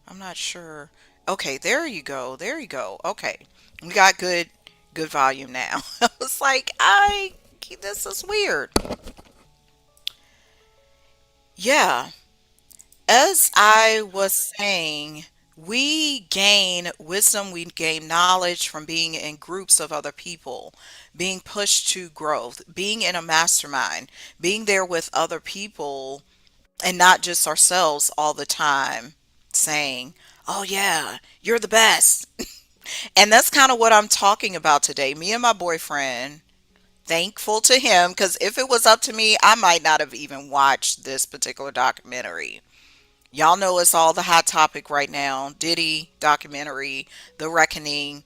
I'm not sure. Okay, there you go. There you go. Okay. We got good volume now. I was like, this is weird. Yeah. As I was saying, we gain wisdom, we gain knowledge from being in groups of other people, being pushed to growth, being in a mastermind, being there with other people and not just ourselves all the time saying, "Oh yeah, you're the best." And that's kind of what I'm talking about today. Me and my boyfriend, thankful to him, because if it was up to me, I might not have even watched this particular documentary. Y'all know it's all the hot topic right now. Diddy documentary, The Reckoning.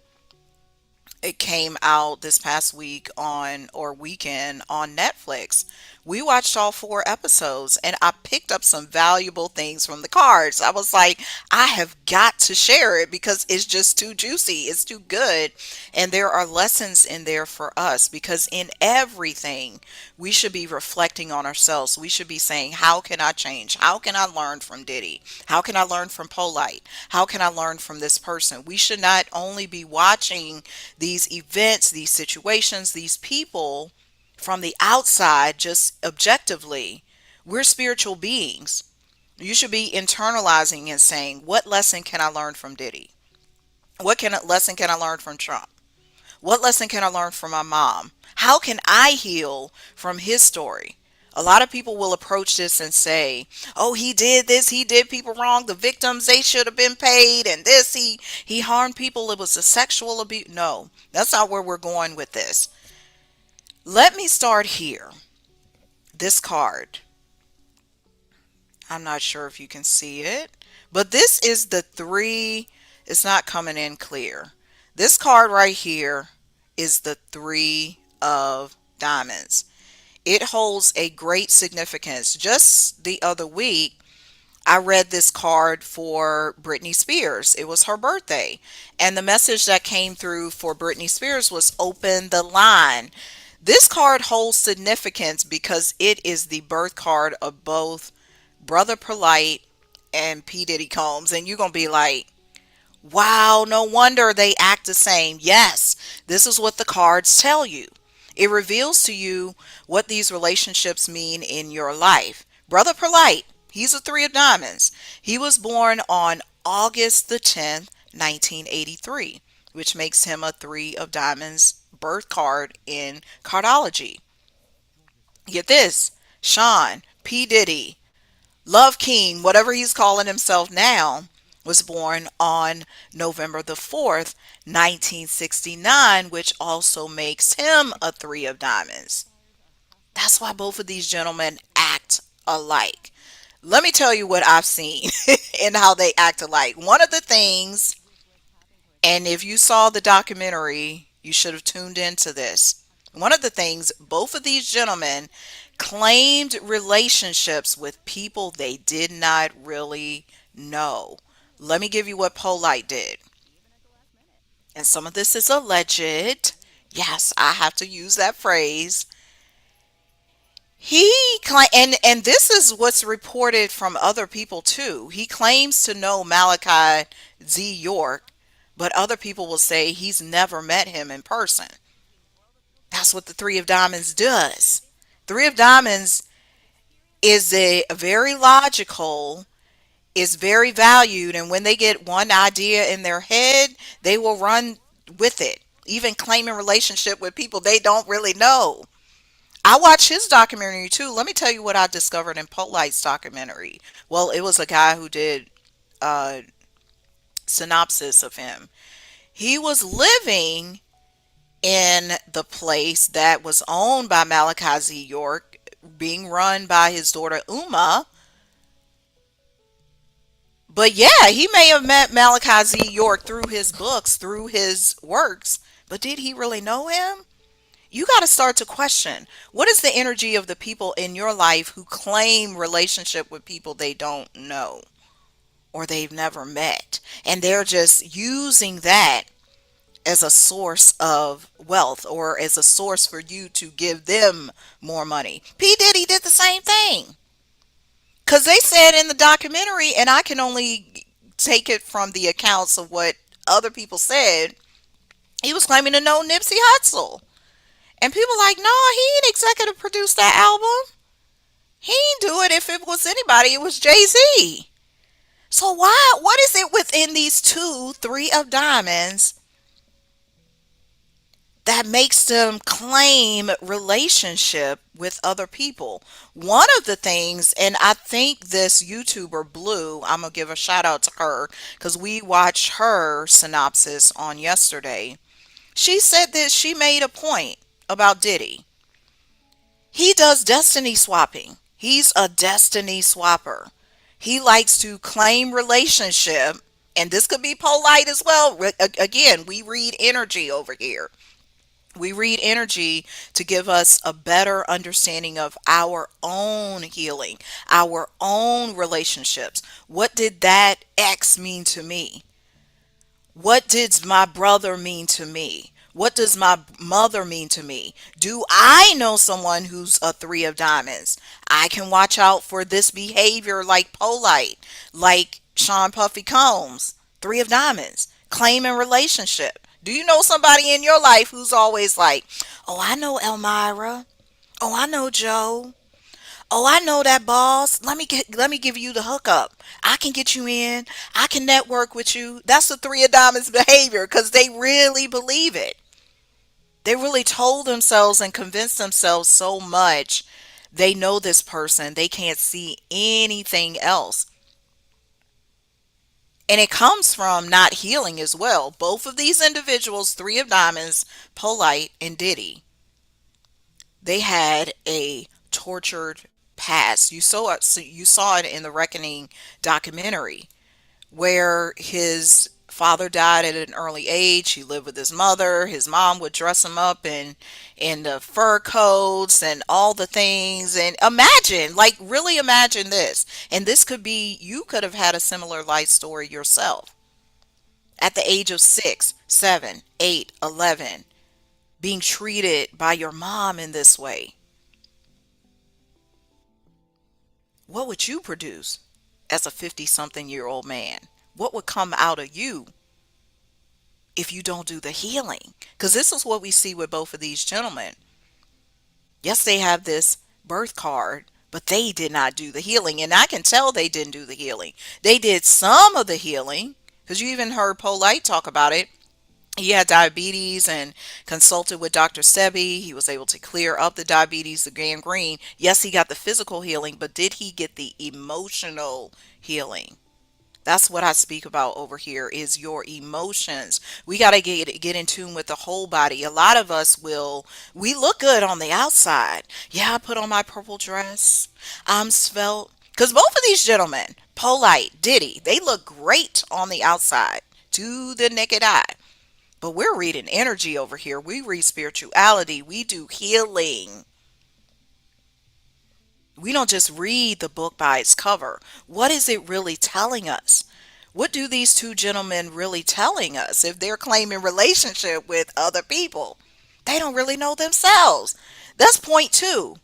It came out this past week on or weekend on Netflix. We watched all four episodes and I picked up some valuable things from the cards. I was like, I have got to share it because it's just too juicy. It's too good. And there are lessons in there for us because in everything we should be reflecting on ourselves. We should be saying, how can I change? How can I learn from Diddy? How can I learn from Polight? How can I learn from this person? We should not only be watching these events, these situations, these people from the outside, just objectively. We're spiritual beings. You should be internalizing and saying, what lesson can I learn from Diddy? Lesson can I learn from Trump? What lesson can I learn from my mom? How can I heal from his story? A lot of people will approach this and say, "Oh, he did this. He did people wrong. The victims, they should have been paid. And this, he harmed people. It was a sexual abuse." No, that's not where we're going with this. Let me start here. This card. I'm not sure if you can see it, but this is the three. It's not coming in clear. This card right here is the three of diamonds. It holds a great significance. Just the other week, I read this card for Britney Spears. It was her birthday. And the message that came through for Britney Spears was open the line. This card holds significance because it is the birth card of both Brother Polight and P. Diddy Combs. And you're going to be like, wow, no wonder they act the same. Yes, this is what the cards tell you. It reveals to you what these relationships mean in your life. Brother Polite, he's a three of diamonds. He was born on August the 10th, 1983, which makes him a three of diamonds birth card in Cardology. Get this, Sean, P. Diddy, Love King, whatever he's calling himself now, was born on November the 4th, 1969, which also makes him a three of diamonds. That's why both of these gentlemen act alike. Let me tell you what I've seen and how they act alike. One of the things, and if you saw the documentary, you should have tuned into this. One of the things, both of these gentlemen claimed relationships with people they did not really know. Let me give you what Polite did. And some of this is alleged. Yes, I have to use that phrase. And this is what's reported from other people too. He claims to know Malachi Z. York, but other people will say he's never met him in person. That's what the Three of Diamonds does. Three of Diamonds is a very logical, is very valued, and when they get one idea in their head, they will run with it, even claiming relationship with people they don't really know. I watched his documentary too. Let me tell you what I discovered in Polight's documentary. Well, it was a guy who did a synopsis of him. He was living in the place that was owned by Malachi Z. York, being run by his daughter Uma. But yeah, he may have met Malachi Z. York through his books, through his works, but did he really know him? You got to start to question, what is the energy of the people in your life who claim relationship with people they don't know or they've never met, and they're just using that as a source of wealth or as a source for you to give them more money. P. Diddy did the same thing. Because they said in the documentary, and I can only take it from the accounts of what other people said, he was claiming to know Nipsey Hussle. And people like, no, he ain't executive produced that album. He ain't do it. If it was anybody, it was Jay-Z. So why, what is it within these two, three of diamonds that makes them claim relationship with other people? One of the things, and I think this YouTuber Blue, I'm gonna give a shout out to her because we watched her synopsis on yesterday. She said that she made a point about Diddy. He does destiny swapping. He's a destiny swapper. He likes to claim relationship, and this could be polite as well. Again, we read energy over here. We read energy to give us a better understanding of our own healing, our own relationships. What did that ex mean to me? What did my brother mean to me? What does my mother mean to me? Do I know someone who's a three of diamonds? I can watch out for this behavior like Polight, like Sean Puffy Combs, three of diamonds, claim and relationship. Do you know somebody in your life who's always like, oh, I know Elmira. Oh, I know Joe. Oh, I know that boss. Let me give you the hookup. I can get you in. I can network with you. That's the three of diamonds behavior because they really believe it. They really told themselves and convinced themselves so much they know this person. They can't see anything else. And it comes from not healing as well. Both of these individuals, three of diamonds, Polite and Diddy, they had a tortured past. You saw it in the Reckoning documentary where his father died at an early age. He lived with his mother. His mom would dress him up in the fur coats and all the things. And imagine, like really imagine this. And this could be, you could have had a similar life story yourself at the age of 6, 7, 8, 11, being treated by your mom in this way. What would you produce as a 50 something year old man? What would come out of you if you don't do the healing? Because this is what we see with both of these gentlemen. Yes, they have this birth card, but they did not do the healing. And I can tell they didn't do the healing. They did some of the healing because you even heard Polite talk about it. He had diabetes and consulted with Dr. Sebi. He was able to clear up the diabetes, the gangrene. Yes, he got the physical healing, but did he get the emotional healing? That's what I speak about over here is your emotions. We got to get in tune with the whole body. A lot of us we look good on the outside. Yeah, I put on my purple dress. I'm svelte. Because both of these gentlemen, Polite, Diddy, they look great on the outside to the naked eye. But we're reading energy over here. We read spirituality. We do healing. We don't just read the book by its cover. What is it really telling us? What do these two gentlemen really telling us if they're claiming relationship with other people? They don't really know themselves. That's point two.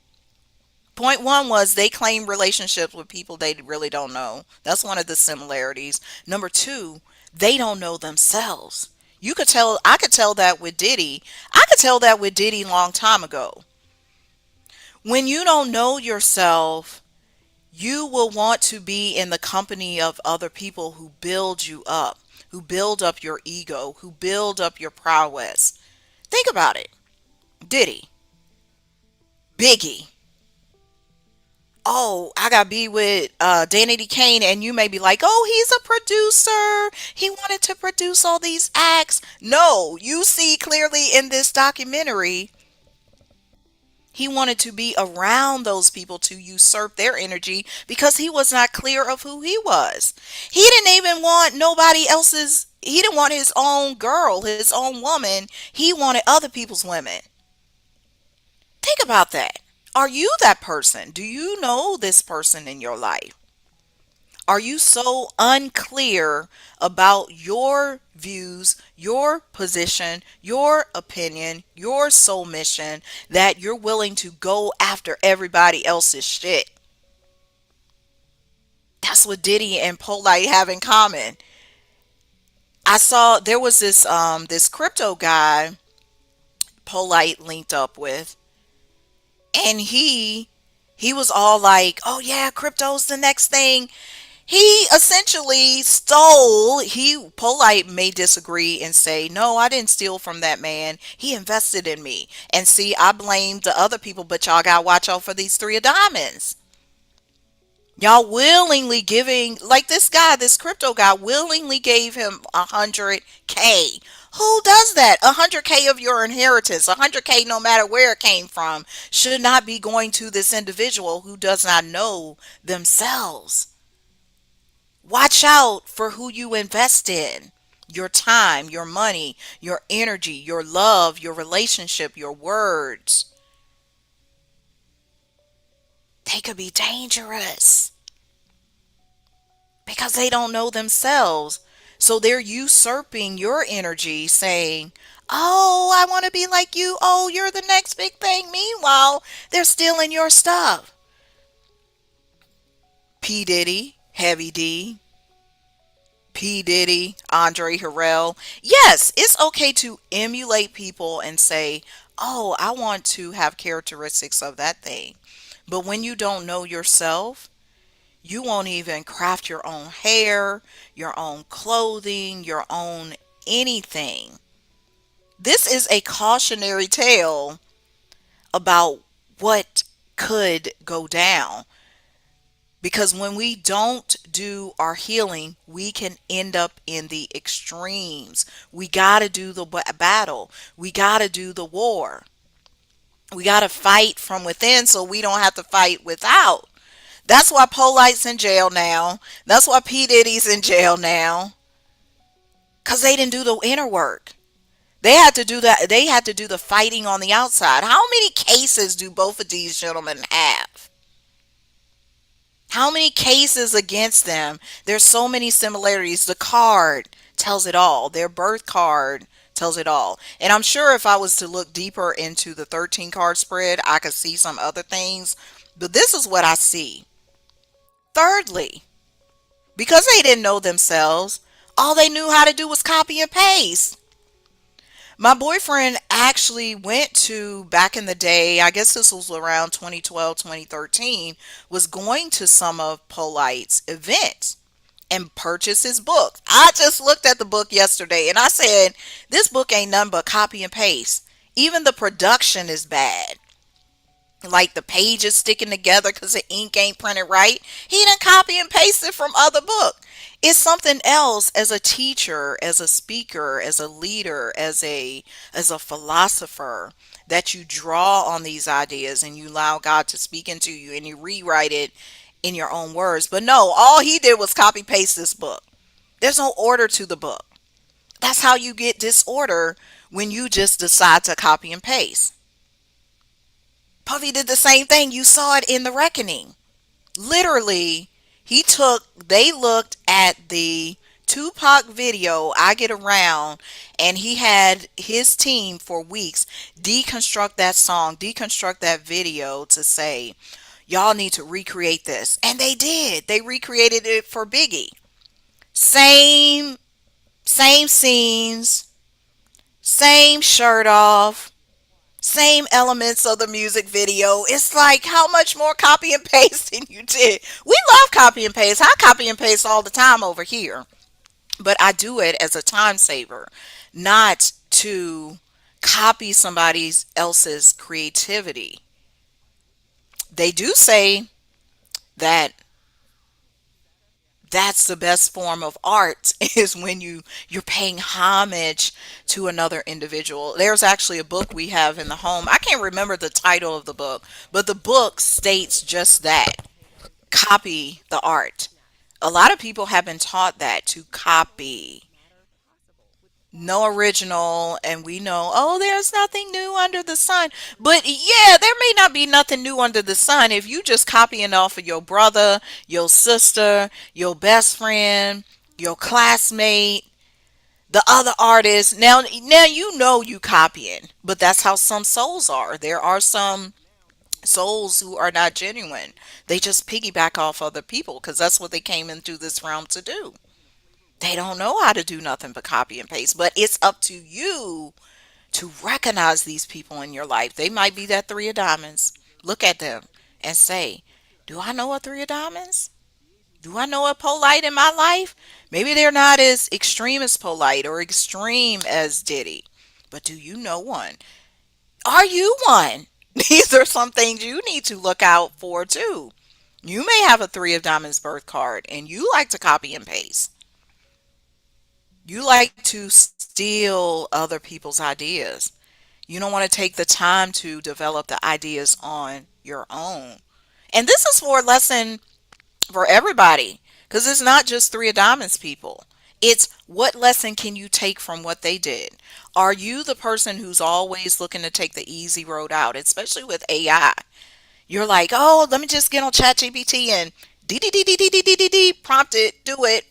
Point one was they claim relationships with people they really don't know. That's one of the similarities. Number two, they don't know themselves. I could tell that with Diddy. I could tell that with Diddy long time ago. When you don't know yourself, you will want to be in the company of other people who build you up, who build up your ego, who build up your prowess. Think about it. Diddy, Biggie. Oh, I got to be with Danny Kane, and you may be like, oh, he's a producer. He wanted to produce all these acts. No, you see clearly in this documentary he wanted to be around those people to usurp their energy because he was not clear of who he was. He didn't even want nobody else's, he didn't want his own girl, his own woman. He wanted other people's women. Think about that. Are you that person? Do you know this person in your life? Are you so unclear about your views, your position, your opinion, your soul mission that you're willing to go after everybody else's shit? That's what Diddy and Polight have in common. I saw there was this crypto guy Polight linked up with, and he was all like, "Oh yeah, crypto's the next thing." He essentially stole. He Polight may disagree and say, "No, I didn't steal from that man. He invested in me." And see, I blame the other people, but y'all gotta watch out for these three of diamonds. Y'all willingly giving, like this guy, this crypto guy willingly gave him 100K. Who does that? 100K of your inheritance, 100K no matter where it came from, should not be going to this individual who does not know themselves. Watch out for who you invest in. Your time, your money, your energy, your love, your relationship, your words. They could be dangerous because they don't know themselves. So they're usurping your energy, saying, "Oh, I want to be like you. Oh, you're the next big thing." Meanwhile, they're stealing your stuff. P. Diddy, Heavy D, P. Diddy, Andre Harrell. Yes, it's okay to emulate people and say, "Oh, I want to have characteristics of that thing." But when you don't know yourself, you won't even craft your own hair, your own clothing, your own anything. This is a cautionary tale about what could go down. Because when we don't do our healing, we can end up in the extremes. We got to do the battle. We got to do the war. We got to fight from within so we don't have to fight without. That's why Polight's in jail now. That's why P. Diddy's in jail now. Because they didn't do the inner work. They had to do that. They had to do the fighting on the outside. How many cases do both of these gentlemen have? How many cases against them? There's so many similarities. The card tells it all. Their birth card tells it all. And I'm sure if I was to look deeper into the 13 card spread, I could see some other things. But this is what I see. Thirdly, because they didn't know themselves, all they knew how to do was copy and paste. My boyfriend actually went to, back in the day, I guess this was around 2012, 2013, was going to some of Polight's events and purchased his book. I just looked at the book yesterday and I said, this book ain't nothing but copy and paste. Even the production is bad. Like the pages sticking together because the ink ain't printed right. He done copy and pasted from other book. It's something else as a teacher, as a speaker, as a leader, as a philosopher, that you draw on these ideas and you allow God to speak into you and you rewrite it in your own words. But no, all he did was copy paste this book. There's no order to the book. That's how you get disorder, when you just decide to copy and paste. Puffy did the same thing. You saw it in The Reckoning. Literally, they looked at the Tupac video, I Get Around, and he had his team for weeks deconstruct that song, deconstruct that video to say, y'all need to recreate this. And they did. They recreated it for Biggie. Same, same scenes, same shirt off, same elements of the music video. It's like, how much more copy and pasting you did? We love copy and paste. I copy and paste all the time over here. But I do it as a time saver, not to copy somebody else's creativity. They do say that that's the best form of art is when you're paying homage to another individual. There's actually a book we have in the home. I can't remember the title of the book, but the book states just that. Copy the art. A lot of people have been taught that, to copy. No original, and we know, oh, there's nothing new under the sun. But yeah, there may not be nothing new under the sun if you just copying off of your brother, your sister, your best friend, your classmate, the other artist. Now you know you copying, but that's how some souls are. There are some Souls who are not genuine. They just piggyback off other people because that's what they came into this realm to do. They don't know how to do nothing but copy and paste. But it's up to you to recognize these people in your life. They might be that three of diamonds. Look at them and say, do I know a three of diamonds? Do I know a Polight in my life? Maybe they're not as extreme as Polight or extreme as Diddy. But do you know one? Are you one? These are some things you need to look out for too. You may have a three of diamonds birth card and you like to copy and paste. You like to steal other people's ideas. You don't want to take the time to develop the ideas on your own. And this is for a lesson for everybody because it's not just three of diamonds people. It's what lesson can you take from what they did? Are you the person who's always looking to take the easy road out, especially with AI? You're like, oh, let me just get on ChatGPT and prompt it, do it.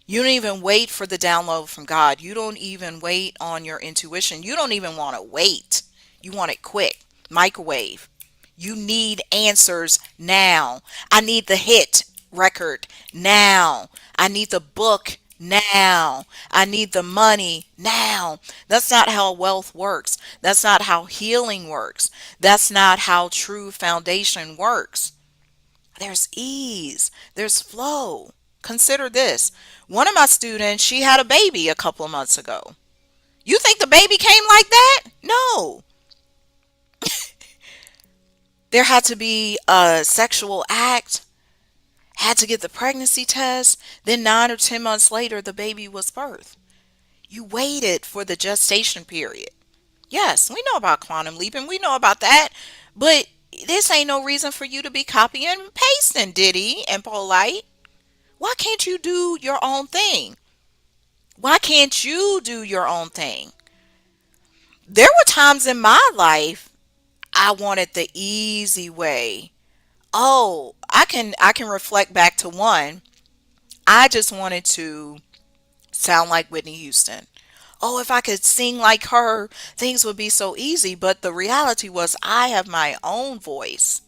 You don't even wait for the download from God. You don't even wait on your intuition. You don't even want to wait. You want it quick. Microwave. You need answers now. I need the hit record now. I need the book now. I need the money now. That's not how wealth works. That's not how healing works. That's not how true foundation works. There's ease, there's flow. Consider this. One of my students, she had a baby a couple of months ago. You think the baby came like that? No. There had to be a sexual act, had to get the pregnancy test, then 9 or 10 months later, the baby was birthed. You waited for the gestation period. Yes, we know about quantum leaping, we know about that, but this ain't no reason for you to be copying and pasting Diddy and Polite. Why can't you do your own thing? Why can't you do your own thing? There were times in my life I wanted the easy way. Oh, I can reflect back to one. I just wanted to sound like Whitney Houston. Oh, if I could sing like her, things would be so easy. But the reality was, I have my own voice.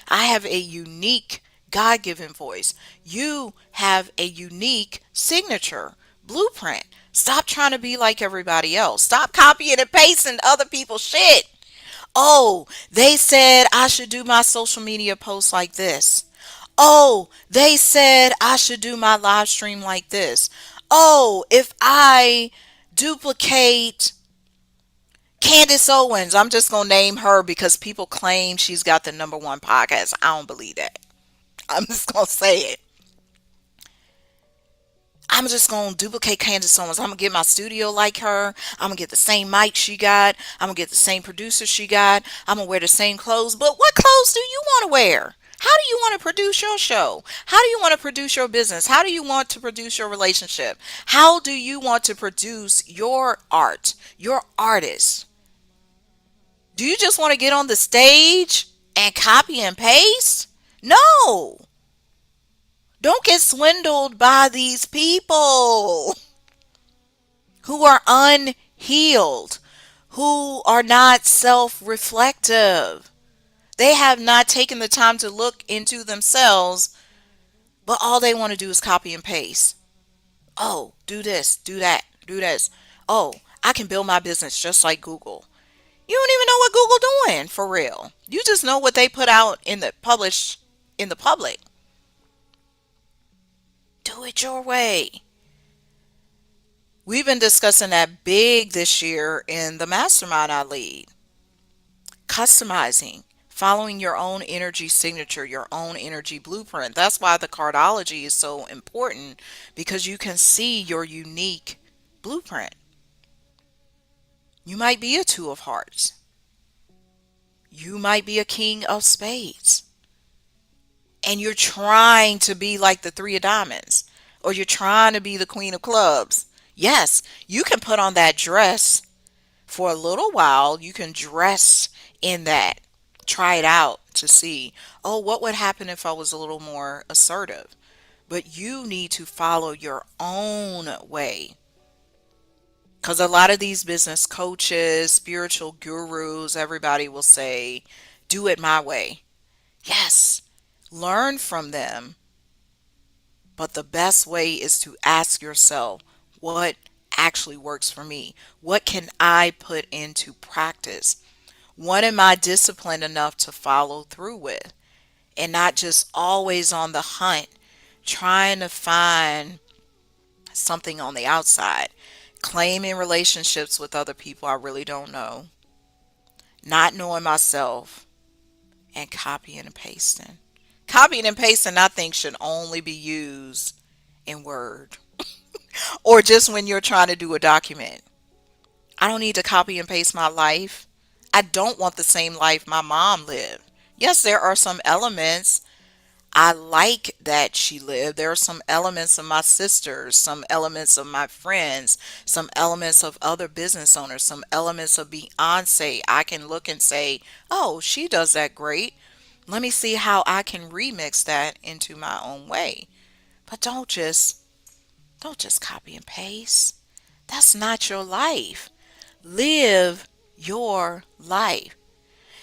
I have a unique God given voice. You have a unique signature, blueprint. Stop trying to be like everybody else. Stop copying and pasting other people's shit. Oh, they said I should do my social media posts like this. Oh, they said I should do my live stream like this. Oh, if I duplicate Candace Owens, I'm just going to name her because people claim she's got the number one podcast. I don't believe that. I'm just going to say it. I'm just going to duplicate Candace Owens. I'm going to get my studio like her. I'm going to get the same mic she got. I'm going to get the same producer she got. I'm going to wear the same clothes. But what clothes do you want to wear? How do you want to produce your show? How do you want to produce your business? How do you want to produce your relationship? How do you want to produce your art, your artist? Do you just want to get on the stage and copy and paste? No. Don't get swindled by these people who are unhealed, who are not self reflective. They have not taken the time to look into themselves, but all they want to do is copy and paste. Oh, do this, do that, do this. Oh, I can build my business just like Google. You don't even know what Google doing for real. You just know what they put out in the publish in the public. Do it your way. We've been discussing that big this year in the mastermind I lead. Customizing, following your own energy signature, your own energy blueprint. That's why the cardology is so important because you can see your unique blueprint. You might be a two of hearts. You might be a king of spades. And you're trying to be like the three of diamonds, or you're trying to be the queen of clubs. Yes, you can put on that dress for a little while. You can dress in that, try it out to see, oh, what would happen if I was a little more assertive? But you need to follow your own way. Because a lot of these business coaches, spiritual gurus, everybody will say, Do it my way. Yes, learn from them, but the best way is to ask yourself, what actually works for me? What can I put into practice? What am I disciplined enough to follow through with? And not just always on the hunt, trying to find something on the outside, claiming relationships with other people I really don't know, not knowing myself, and copying and pasting. Copying and pasting, I think, should only be used in Word or just when you're trying to do a document. I don't need to copy and paste my life. I don't want the same life my mom lived. Yes, there are some elements I like that she lived. There are some elements of my sisters, some elements of my friends, some elements of other business owners, some elements of Beyonce. I can look and say, oh, she does that great. Let me see how I can remix that into my own way. But don't just copy and paste. That's not your life. Live your life.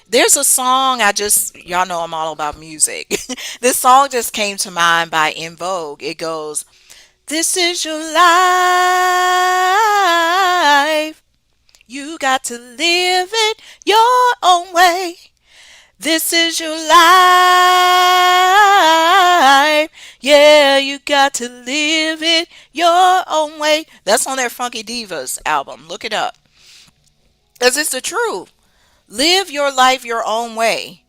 There's a song y'all know I'm all about music. This song just came to mind by In Vogue. It goes, this is your life. You got to live it your own way. This is your life. Yeah, you got to live it your own way. That's on their Funky Divas album. Look it up. Because it's the truth. Live your life your own way.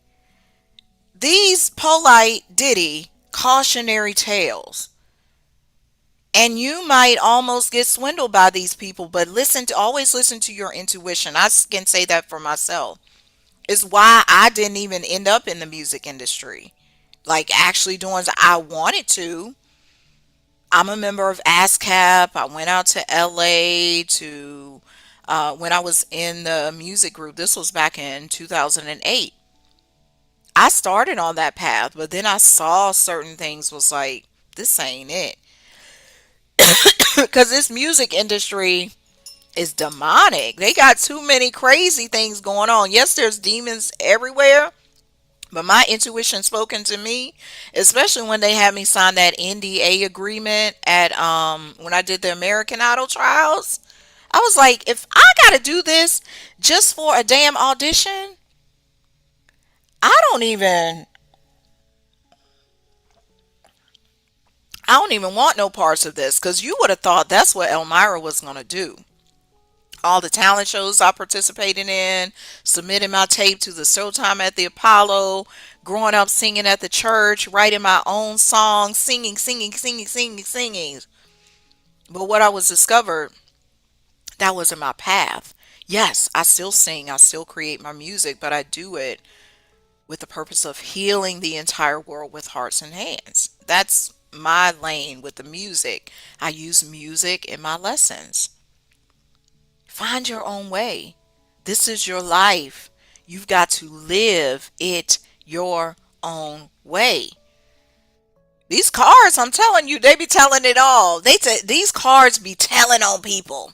These Polight, Diddy cautionary tales. And you might almost get swindled by these people, but always listen to your intuition. I can say that for myself. It's why I didn't even end up in the music industry. Like actually doing I wanted to. I'm a member of ASCAP. I went out to LA to when I was in the music group. This was back in 2008. I started on that path, but then I saw certain things was like, this ain't it. Because this music industry is demonic. They got too many crazy things going on. Yes, there's demons everywhere, but my intuition spoken to me, especially when they had me sign that NDA agreement at when I did the American Idol trials. I was like, if I gotta do this just for a damn audition, I don't even I don't even want no parts of this because you would have thought that's what Elmira was gonna do. All the talent shows I participated in, submitting my tape to the Showtime at the Apollo, growing up singing at the church, writing my own songs, singing. But what I was discovered, that wasn't my path. Yes, I still sing, I still create my music, but I do it with the purpose of healing the entire world with hearts and hands. That's my lane with the music. I use music in my lessons. Find your own way. This is your life. You've got to live it your own way. These cards, I'm telling you, they be telling it all. These cards be telling on people,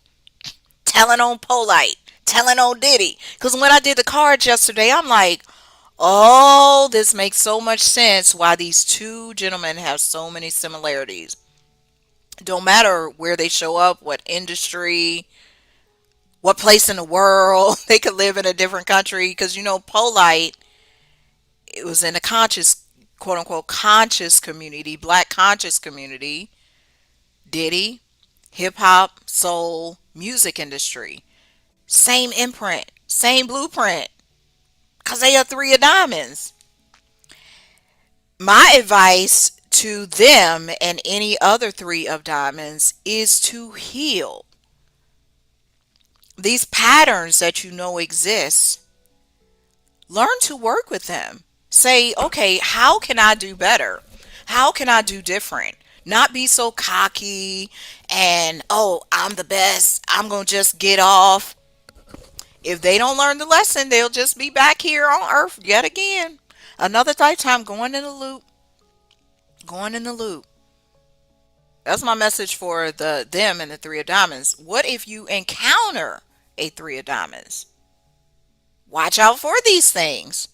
telling on Polight, telling on Diddy. Because when I did the cards yesterday, I'm like, oh, this makes so much sense why these two gentlemen have so many similarities. Don't matter where they show up, what industry, what place in the world. They could live in a different country because Polight, it was in a conscious, quote unquote, conscious community, black conscious community. Diddy, hip hop, soul, music industry. Same imprint, same blueprint because they are three of diamonds. My advice to them and any other three of diamonds is to heal these patterns that you know exist. Learn to work with them. Say, okay, how can I do better? How can I do different? Not be so cocky and, oh, I'm the best. I'm going to just get off. If they don't learn the lesson, they'll just be back here on earth yet again. Another lifetime going in a loop, going in the loop. That's my message for them and the three of diamonds. What if you encounter a three of diamonds? Watch out for these things.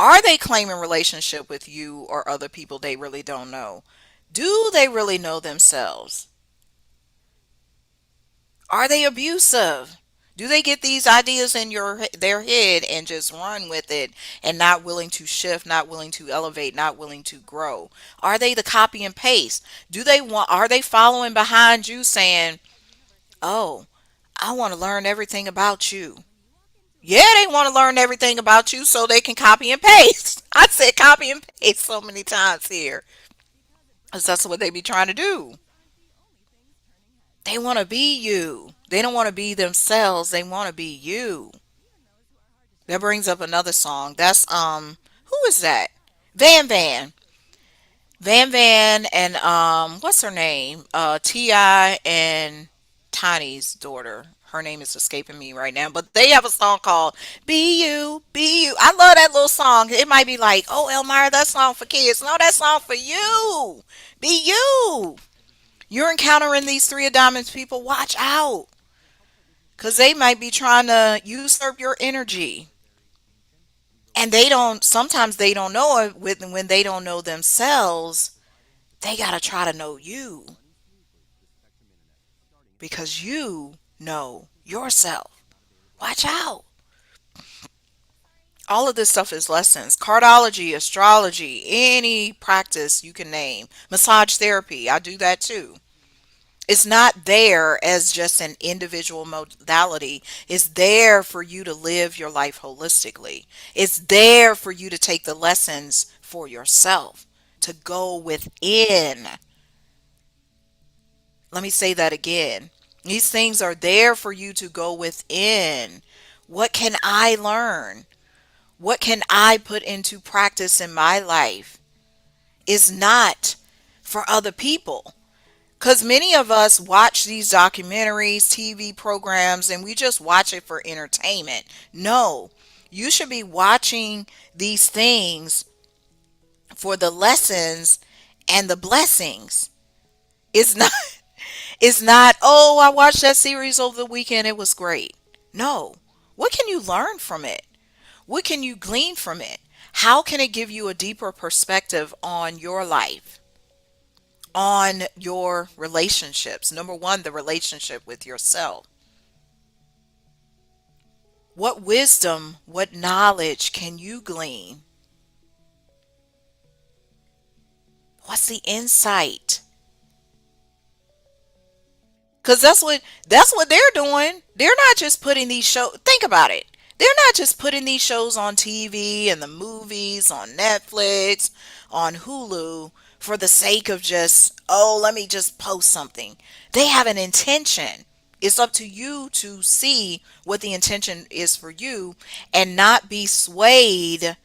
Are they claiming relationship with you or other people they really don't know? Do they really know themselves? Are they abusive? Do they get these ideas in their head and just run with it and not willing to shift, not willing to elevate, not willing to grow? Are they the copy and paste? Are they following behind you saying, "Oh, I want to learn everything about you." Yeah, they want to learn everything about you so they can copy and paste. I said copy and paste so many times here. 'Cause that's what they be trying to do. They want to be you. They don't want to be themselves. They want to be you. That brings up another song. That's who is that? Van Van. Van Van and what's her name? T.I. and Tiny's daughter. Her name is escaping me right now, but they have a song called "Be You, Be You." I love that little song. It might be like, "Oh, Elmira, that song for kids." No, that song for you. Be you. You're encountering these three of diamonds people. Watch out, cause they might be trying to usurp your energy. And they don't, sometimes they don't know it when they don't know themselves. They got to try to know you because you know yourself. Watch out. All of this stuff is lessons. Cardology, astrology, any practice you can name. Massage therapy, I do that too. It's not there as just an individual modality. It's there for you to live your life holistically. It's there for you to take the lessons for yourself, to go within. Let me say that again. These things are there for you to go within. What can I learn? What can I put into practice in my life? Is not for other people. Because many of us watch these documentaries, TV programs, and we just watch it for entertainment. No, you should be watching these things for the lessons and the blessings. It's not, it's not, oh, I watched that series over the weekend. It was great. No. What can you learn from it? What can you glean from it? How can it give you a deeper perspective on your life? On your relationships. Number one, the relationship with yourself. What wisdom, what knowledge can you glean? What's the insight? Because that's what they're doing. They're not just putting these shows. Think about it. They're not just putting these shows on TV and the movies on Netflix, on Hulu for the sake of just, oh, let me just post something. They have an intention. It's up to you to see what the intention is for you and not be swayed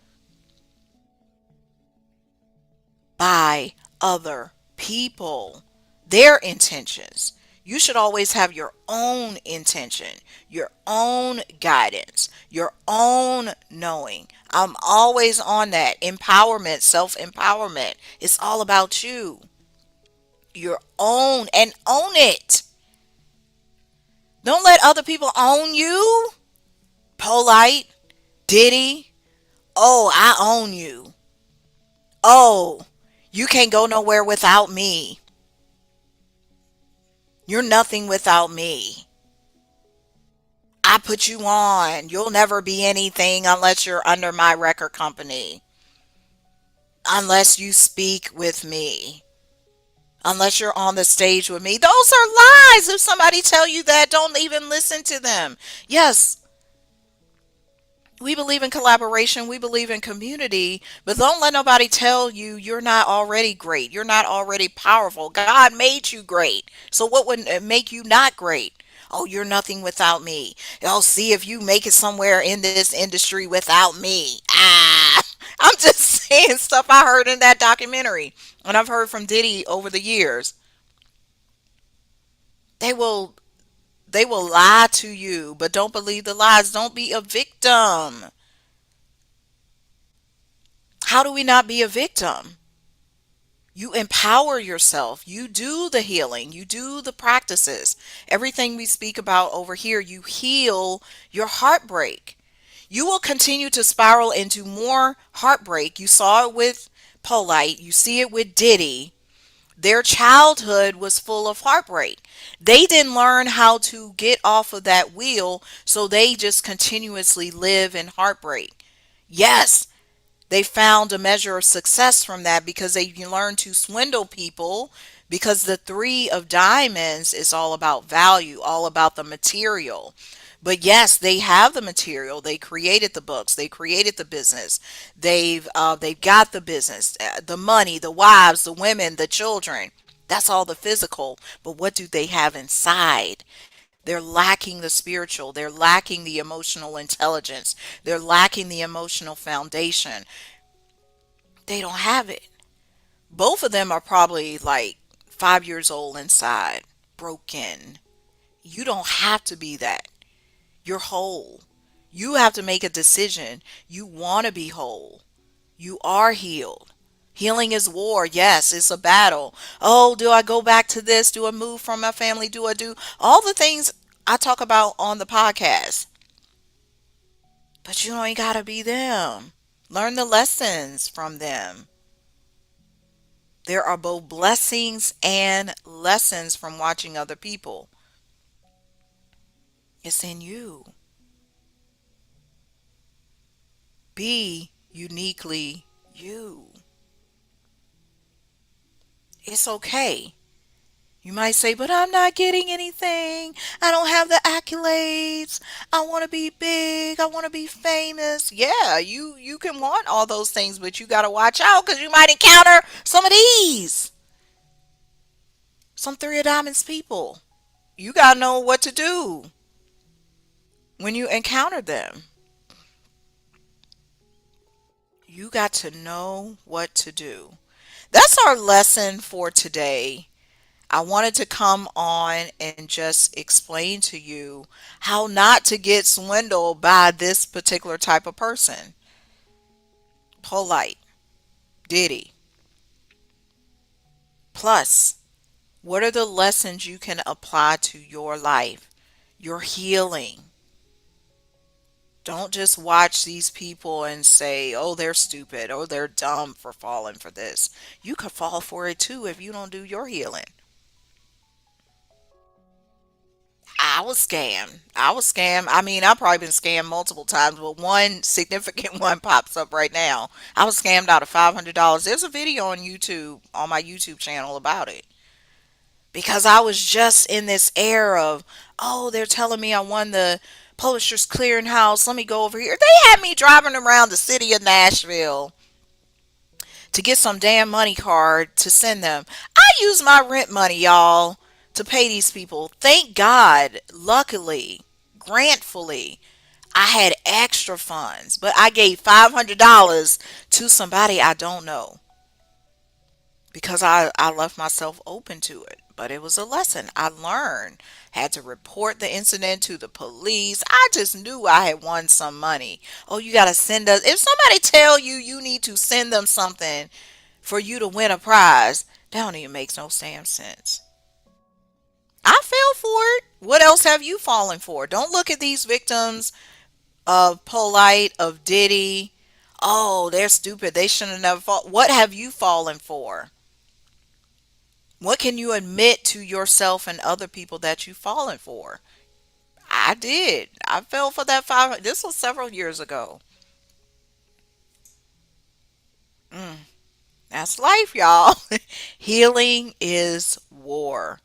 by other people, their intentions. You should always have your own intention, your own guidance, your own knowing. I'm always on that. Empowerment, self empowerment. It's all about you, your own, and own it. Don't let other people own you. Polight, Diddy. Oh, I own you. Oh, you can't go nowhere without me. You're nothing without me. I put you on. You'll never be anything unless you're under my record company. Unless you speak with me. Unless you're on the stage with me. Those are lies. If somebody tell you that, don't even listen to them. Yes, we believe in collaboration, we believe in community, but don't let nobody tell you you're not already great. You're not already powerful. God made you great. So what would make you not great? Oh, you're nothing without me. Oh, see if you make it somewhere in this industry without me. Ah, I'm just saying stuff I heard in that documentary and I've heard from Diddy over the years. They will they will lie to you, but don't believe the lies. Don't be a victim. How do we not be a victim? You empower yourself. You do the healing. You do the practices. Everything we speak about over here, you heal your heartbreak. You will continue to spiral into more heartbreak. You saw it with Polight, you see it with Diddy. Their childhood was full of heartbreak. They didn't learn how to get off of that wheel, so they just continuously live in heartbreak. Yes, they found a measure of success from that because they learned to swindle people, because the three of diamonds is all about value, all about the material. But yes, they have the material. They created the books. They created the business. They've got the business, the money, the wives, the women, the children. That's all the physical. But what do they have inside? They're lacking the spiritual. They're lacking the emotional intelligence. They're lacking the emotional foundation. They don't have it. Both of them are probably like 5 years old inside, broken. You don't have to be that. You're whole. You have to make a decision. You want to be whole. You are healed. Healing is war. Yes, it's a battle. Oh, do I go back to this? Do I move from my family? Do I do all the things I talk about on the podcast? But you ain't got to be them. Learn the lessons from them. There are both blessings and lessons from watching other people. It's in you. Be uniquely you. It's okay. You might say, but I'm not getting anything. I don't have the accolades. I want to be big. I want to be famous. Yeah, you can want all those things, but you got to watch out because you might encounter some of these. Some three of diamonds people. You got to know what to do when you encounter them. You got to know what to do. That's our lesson for today. I wanted to come on and just explain to you how not to get swindled by this particular type of person. Polite, Diddy. Plus, what are the lessons you can apply to your life, your healing? Don't just watch these people and say, oh, they're stupid, oh, they're dumb for falling for this. You could fall for it too if you don't do your healing. I was scammed. I was scammed. I mean, I've probably been scammed multiple times, but one significant one pops up right now. I was scammed out of $500. There's a video on YouTube, on my YouTube channel about it. Because I was just in this air of, oh, they're telling me I won the Publishers Clearinghouse. Let me go over here. They had me driving around the city of Nashville to get some damn money card to send them. I use my rent money, y'all, to pay these people. Thank God, luckily, grantfully, I had extra funds, but I gave $500 to somebody I don't know because I left myself open to it. But it was a lesson I learned. Had to report the incident to the police. I just knew I had won some money. Oh, you got to send us. If somebody tell you you need to send them something for you to win a prize, that don't even make no damn sense. I fell for it. What else have you fallen for? Don't look at these victims of Polight, of Diddy. Oh, they're stupid. They shouldn't have never fall. What have you fallen for? What can you admit to yourself and other people that you've fallen for? I did. I fell for that five. This was several years ago. Mm, that's life, y'all. Healing is war.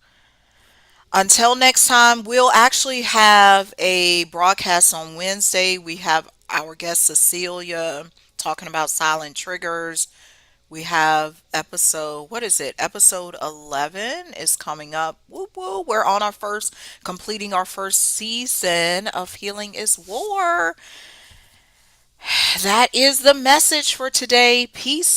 Until next time, we'll actually have a broadcast on Wednesday. We have our guest Cecilia talking about silent triggers. We have episode, what is it? Episode 11 is coming up. Woo woo. We're on our first, completing our first season of Healing is War. That is the message for today. Peace